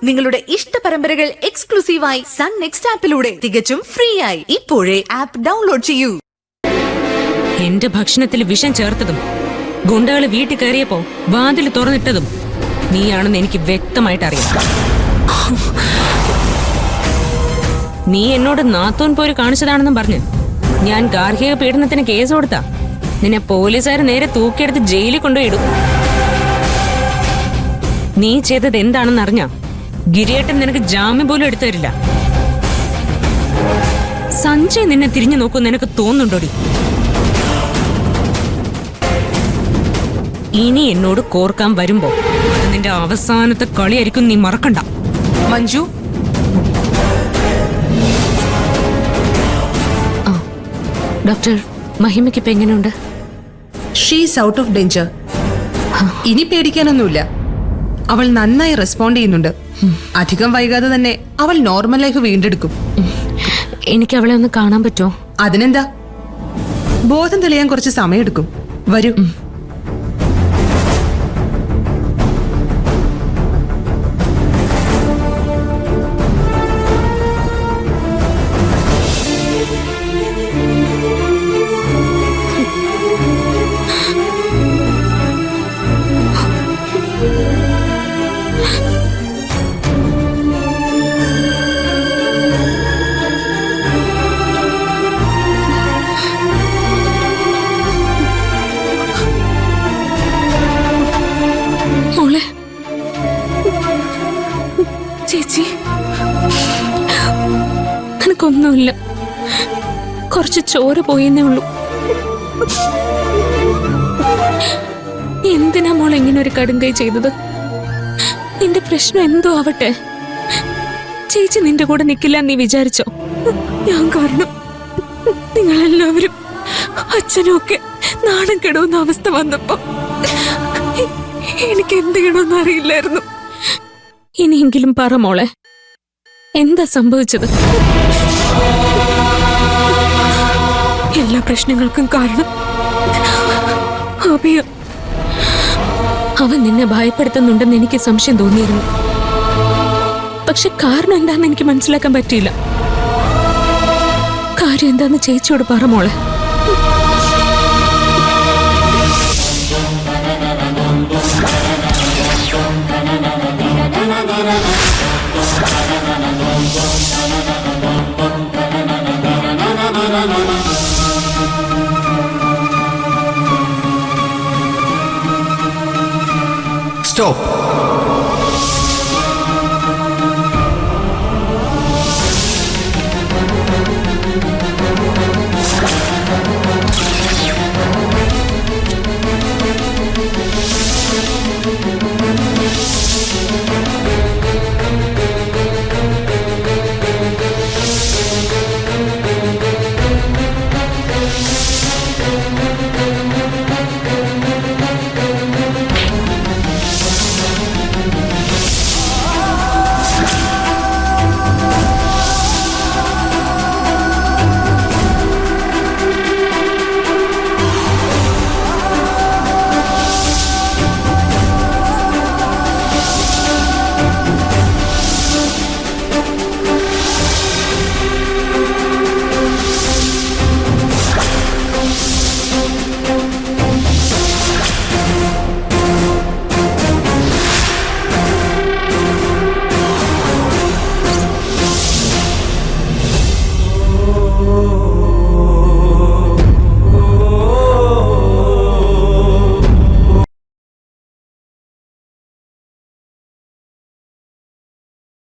നിങ്ങളുടെ ഇഷ്ട പരമ്പരകൾ എക്സ്ക്ലൂസീവായി സൺ നെക്സ്റ്റ് ആപ്പിലൂടെ തികച്ചും ഫ്രീ ആയി ഇപ്പോഴേ ആപ്പ് ഡൗൺലോഡ് ചെയ്യൂ. എന്റെ ഭക്ഷണത്തിൽ വിഷം ചേർത്തതും ഗുണ്ടകൾ വീട്ടിൽ കയറിയപ്പോ വാതിൽ തുറന്നിട്ടതും നീയാണെന്ന് എനിക്ക് വ്യക്തമായിട്ട് അറിയാം. നീ എന്നോട് നാത്തോൻ പോര് കാണിച്ചതാണെന്നും പറഞ്ഞ് ഞാൻ ഗാർഹിക പീഡനത്തിന് കേസ് കൊടുത്താ നിന്നെ പോലീസുകാർ നേരെ തൂക്കിയെടുത്ത് ജയിലിൽ കൊണ്ടുപോയിടും. നീ ചെയ്തത് എന്താണെന്ന് അറിഞ്ഞാ ഗിരിയേട്ടൻ നിനക്ക് ജാമ്യം പോലും എടുത്തു തരില്ല. സഞ്ജയ് നിന്നെ തിരിഞ്ഞു നോക്കും നിനക്ക് തോന്നുന്നുണ്ടോടി? ഇനി എന്നോട് കോർക്കാൻ വരുമ്പോ അത് നിന്റെ അവസാനത്തെ കളിയായിരിക്കും, നീ മറക്കണ്ട. മഞ്ജു, ഡോക്ടർ, മഹിമയ്ക്ക് ഇപ്പൊ എങ്ങനെയുണ്ട്? She's out of danger. ഇനി പേടിക്കാനൊന്നുമില്ല. അവൾ നന്നായി റെസ്പോണ്ട് ചെയ്യുന്നുണ്ട്. അധികം വൈകാതെ തന്നെ അവൾ നോർമൽ ലൈഫ് വീണ്ടെടുക്കും. എനിക്ക് അവളെ ഒന്ന് കാണാൻ പറ്റുമോ? അതിനെന്താ, ബോധം തെളിയാൻ കുറച്ച് സമയമെടുക്കും. വരൂ. ചേച്ചി, നിനക്കൊന്നുമില്ല, കുറച്ച് ചോര പോയെന്നേ ഉള്ളൂ. എന്തിനാ മോൾ ഇങ്ങനെ ഒരു കടുങ്കൈ ചെയ്തത്? നിന്റെ പ്രശ്നം എന്തോ ആവട്ടെ, ചേച്ചി നിന്റെ കൂടെ നിൽക്കില്ല നീ വിചാരിച്ചോ? ഞാൻ കാരണം നിങ്ങളെല്ലാവരും അച്ഛനും ഒക്കെ നാണം കെടുന്ന അവസ്ഥ വന്നപ്പോ എനിക്ക് എന്ത് ചെയ്യണമെന്ന് അറിയില്ലായിരുന്നു. ഇനിയെങ്കിലും പറ മോളെ, എന്താ സംഭവിച്ചത്? എല്ലാ പ്രശ്നങ്ങൾക്കും കാരണം അഭിയ. അവൻ നിന്നെ ഭയപ്പെടുത്തുന്നുണ്ടെന്ന് എനിക്ക് സംശയം തോന്നിയിരുന്നു. പക്ഷെ കാരണം എന്താന്ന് എനിക്ക് മനസ്സിലാക്കാൻ പറ്റിയില്ല. കാര്യം എന്താന്ന് ചേച്ചിയോട് പറ മോളെ. Stop.